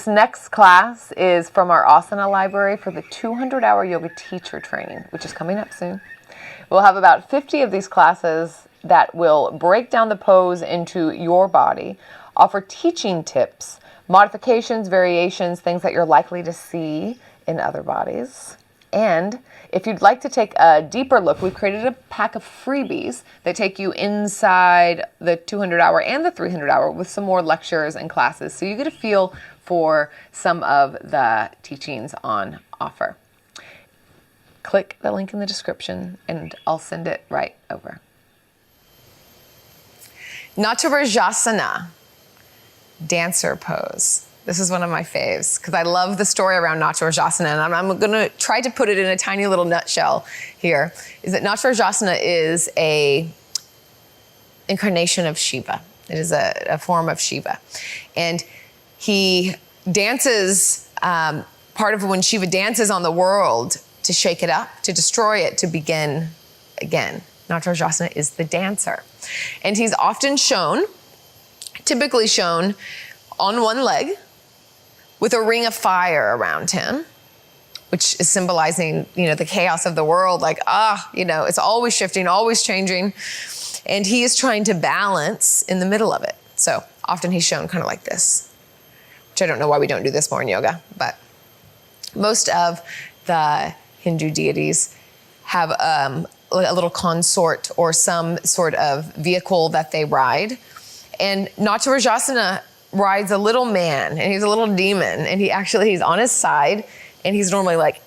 This next class is from our asana library for the 200-hour yoga teacher training, which is coming up soon. We'll have about 50 of these classes that will break down the pose into your body, offer teaching tips, modifications, variations, things that you're likely to see in other bodies. And if you'd like to take a deeper look, we've created a pack of freebies that take you inside the 200-hour and the 300-hour with some more lectures and classes, so you get a feel for some of the teachings on offer. Click the link in the description and I'll send it right over. Natarajasana, dancer pose. This is one of my faves because I love the story around Natarajasana, and I'm going to try to put it in a tiny little nutshell here, is that Natarajasana is a incarnation of Shiva. It is a form of Shiva. And he dances, part of when Shiva dances on the world to shake it up, to destroy it, to begin again. Natarajasana is the dancer. And he's often shown, typically shown on one leg with a ring of fire around him, which is symbolizing, the chaos of the world, like, it's always shifting, always changing. And he is trying to balance in the middle of it. So often he's shown kind of like this, which I don't know why we don't do this more in yoga, but most of the Hindu deities have a little consort or some sort of vehicle that they ride. And Natarajasana rides a little man, and he's a little demon, and he's on his side, and he's normally like,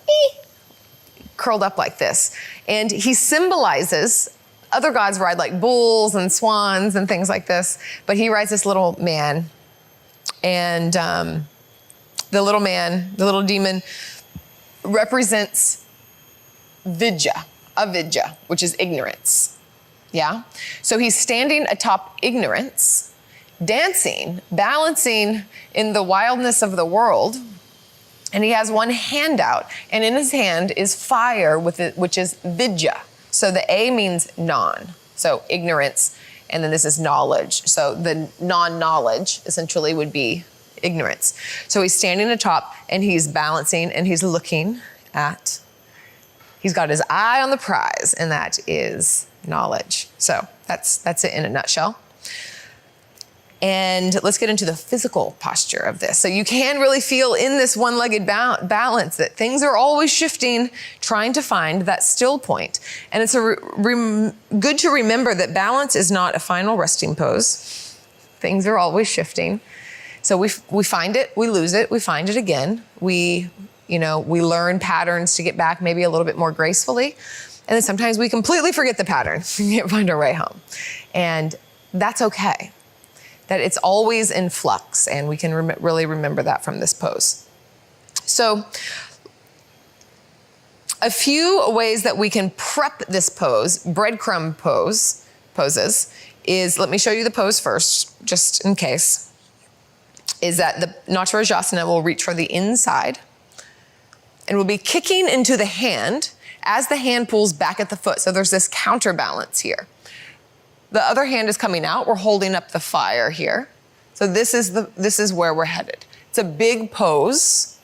curled up like this. And he symbolizes, other gods ride like bulls and swans and things like this, but he rides this little man. And the little demon represents avidya, which is ignorance. Yeah? So he's standing atop ignorance, dancing, balancing in the wildness of the world. And he has one hand out, and in his hand is fire which is vidya. So the A means non, so ignorance, and then this is knowledge. So the non-knowledge essentially would be ignorance. So he's standing atop, and he's balancing, and he's looking at, he's got his eye on the prize, and that is knowledge. So that's it in a nutshell. And let's get into the physical posture of this. So you can really feel in this one-legged balance that things are always shifting, trying to find that still point. And it's good to remember that balance is not a final resting pose. Things are always shifting. So we find it, we lose it, we find it again. We learn patterns to get back maybe a little bit more gracefully. And then sometimes we completely forget the pattern and can't find our way home. And that's okay. That it's always in flux, and we can really remember that from this pose. So a few ways that we can prep this pose, breadcrumb poses, is, let me show you the pose first, just in case, is that the Natarajasana will reach for the inside, and we'll be kicking into the hand as the hand pulls back at the foot. So there's this counterbalance here. The other hand is coming out. We're holding up the fire here. So this is where we're headed. It's a big pose.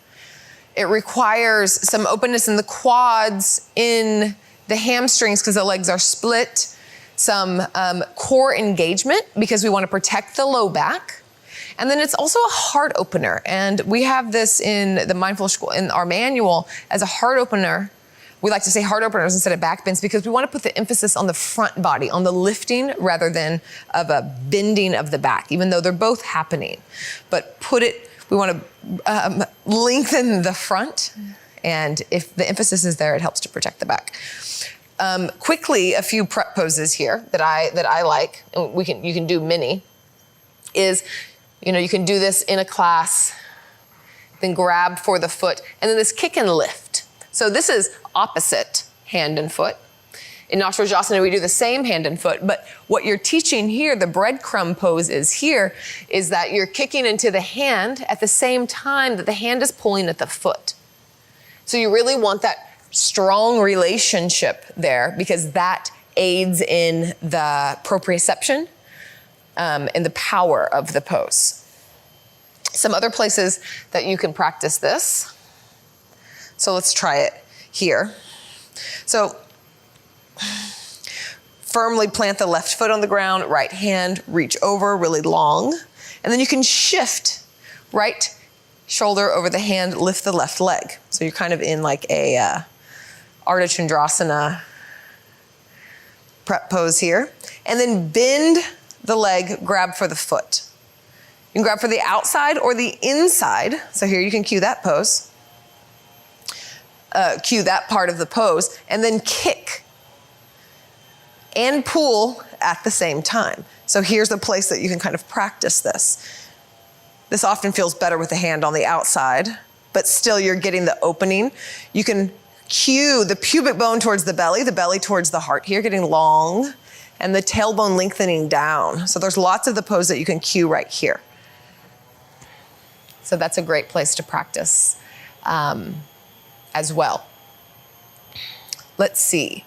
It requires some openness in the quads, in the hamstrings because the legs are split, some core engagement because we want to protect the low back. And then it's also a heart opener. And we have this in the Mindfulish School, in our manual, as a heart opener. We like to say heart openers instead of back bends because we want to put the emphasis on the front body, on the lifting rather than of a bending of the back, even though they're both happening. But we want to lengthen the front, and if the emphasis is there, it helps to protect the back. Quickly, a few prep poses here that I like, and you can do many, is, you can do this in a class, then grab for the foot, and then this kick and lift. So this is opposite hand and foot. In Natarajasana, we do the same hand and foot, but what you're teaching here, the breadcrumb pose is that you're kicking into the hand at the same time that the hand is pulling at the foot. So you really want that strong relationship there because that aids in the proprioception and the power of the pose. Some other places that you can practice this. So let's try it here. So firmly plant the left foot on the ground, right hand, reach over really long. And then you can shift right shoulder over the hand, lift the left leg. So you're kind of in like a 𝙗𝙪𝙧𝙀 prep pose here. And then bend the leg, grab for the foot. You can grab for the outside or the inside. So here you can cue that pose. Cue that part of the pose, and then kick and pull at the same time. So here's a place that you can kind of practice this. This often feels better with the hand on the outside, but still you're getting the opening. You can cue the pubic bone towards the belly towards the heart here, getting long, and the tailbone lengthening down. So there's lots of the pose that you can cue right here. So that's a great place to practice as well. Let's see.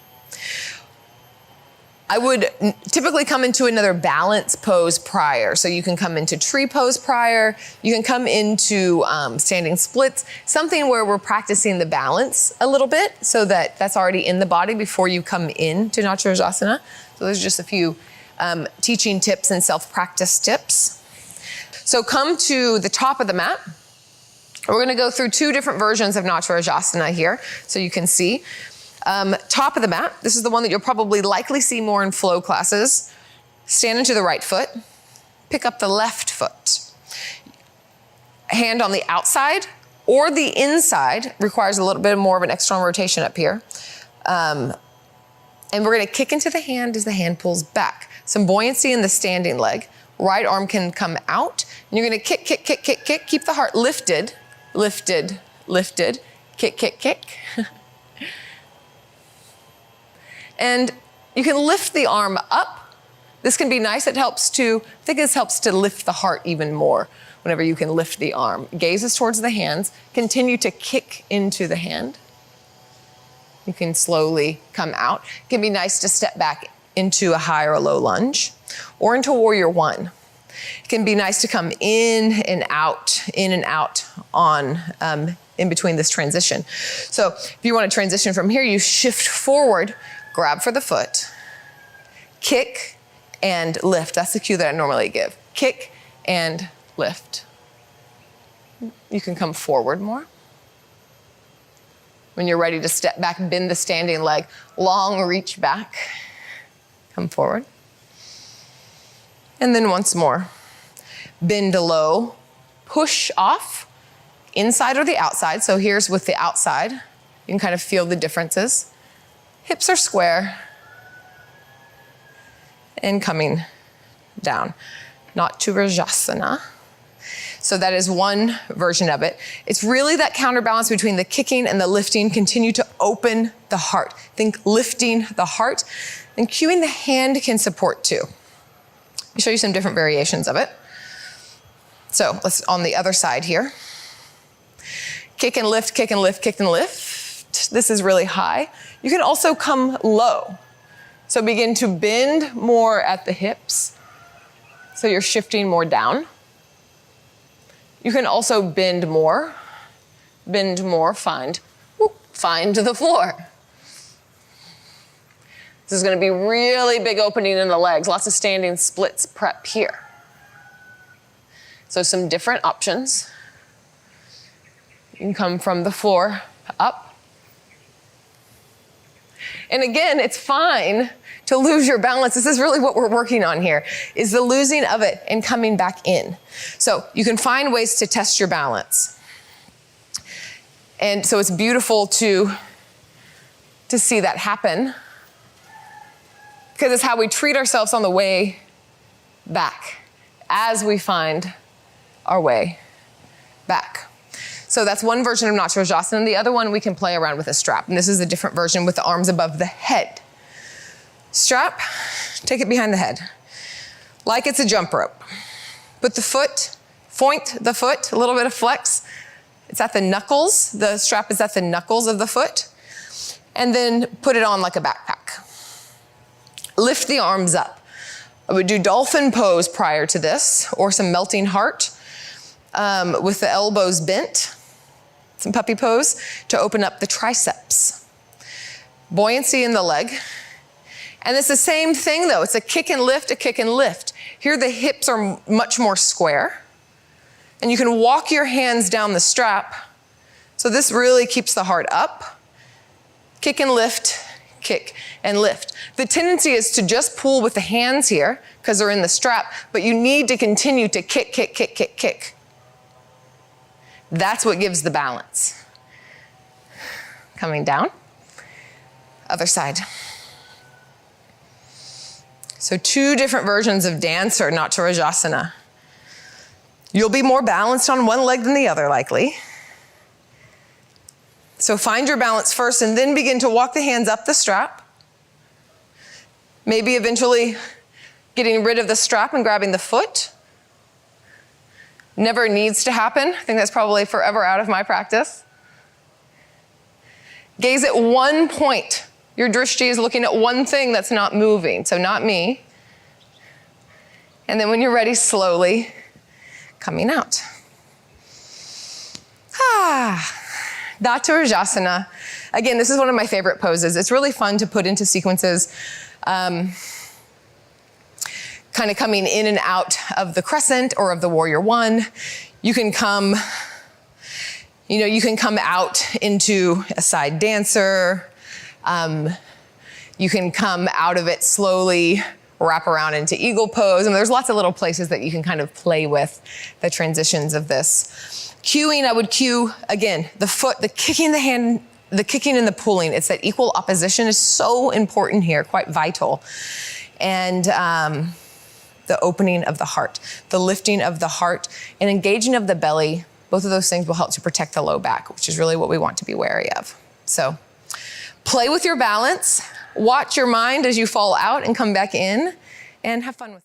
I would typically come into another balance pose prior. So you can come into tree pose prior. You can come into standing splits, something where we're practicing the balance a little bit so that that's already in the body before you come into Natarajasana. So there's just a few teaching tips and self-practice tips. So come to the top of the mat. We're gonna go through two different versions of Natarajasana here so you can see. Top of the mat, this is the one that you'll probably likely see more in flow classes. Stand into the right foot, pick up the left foot. Hand on the outside or the inside requires a little bit more of an external rotation up here. And we're gonna kick into the hand as the hand pulls back. Some buoyancy in the standing leg. Right arm can come out. And you're gonna kick, kick, kick, kick, kick. Keep the heart lifted, lifted, lifted. Kick, kick, kick. And you can lift the arm up. This can be nice. It helps to, I think this helps to lift the heart even more whenever you can lift the arm. Gazes towards the hands. Continue to kick into the hand. You can slowly come out. It can be nice to step back into a high or a low lunge or into warrior one. It can be nice to come in and out on in between this transition. So if you want to transition from here, you shift forward, grab for the foot, kick and lift. That's the cue that I normally give. Kick and lift. You can come forward more. When you're ready to step back, bend the standing leg, long reach back, come forward. And then once more, bend low, push off, inside or the outside. So here's with the outside. You can kind of feel the differences. Hips are square and coming down. Natarajasana. So that is one version of it. It's really that counterbalance between the kicking and the lifting. Continue to open the heart. Think lifting the heart, and cueing the hand can support too. Let me show you some different variations of it. So let's, on the other side here. Kick and lift, kick and lift, kick and lift. This is really high. You can also come low. So begin to bend more at the hips. So you're shifting more down. You can also bend more, find the floor. This is gonna be really big opening in the legs, lots of standing splits prep here. So some different options. You can come from the floor up. And again, it's fine to lose your balance. This is really what we're working on here, is the losing of it and coming back in. So you can find ways to test your balance. And so it's beautiful to see that happen, because it's how we treat ourselves on the way back as we find our way back. So that's one version of Natarajasana. The other one, we can play around with a strap. And this is a different version with the arms above the head. Strap, take it behind the head, like it's a jump rope. Put the foot, point the foot, a little bit of flex. It's at the knuckles. The strap is at the knuckles of the foot. And then put it on like a backpack. Lift the arms up. I would do dolphin pose prior to this, or some melting heart. with the elbows bent, some puppy pose, to open up the triceps. Buoyancy in the leg. And it's the same thing though. It's a kick and lift, a kick and lift. Here the hips are much more square. And you can walk your hands down the strap. So this really keeps the heart up. Kick and lift, kick and lift. The tendency is to just pull with the hands here because they're in the strap, but you need to continue to kick, kick, kick, kick, kick. That's what gives the balance. Coming down. Other side. So 2 different versions of dance or Natarajasana. You'll be more balanced on one leg than the other, likely. So find your balance first and then begin to walk the hands up the strap. Maybe eventually getting rid of the strap and grabbing the foot. Never needs to happen. I think that's probably forever out of my practice. Gaze at one point. Your drishti is looking at one thing that's not moving, so not me. And then when you're ready, slowly coming out. Natarajasana. Again, this is one of my favorite poses. It's really fun to put into sequences, kind of coming in and out of the crescent or of the warrior one. You can come, you can come out into a side dancer. You can come out of it slowly, wrap around into eagle pose. And there's lots of little places that you can kind of play with the transitions of this. Cueing, I would cue, again, the foot, the kicking the hand, the kicking and the pulling. It's that equal opposition is so important here, quite vital. And the opening of the heart, the lifting of the heart, and engaging of the belly. Both of those things will help to protect the low back, which is really what we want to be wary of. So play with your balance, watch your mind as you fall out and come back in, and have fun with it.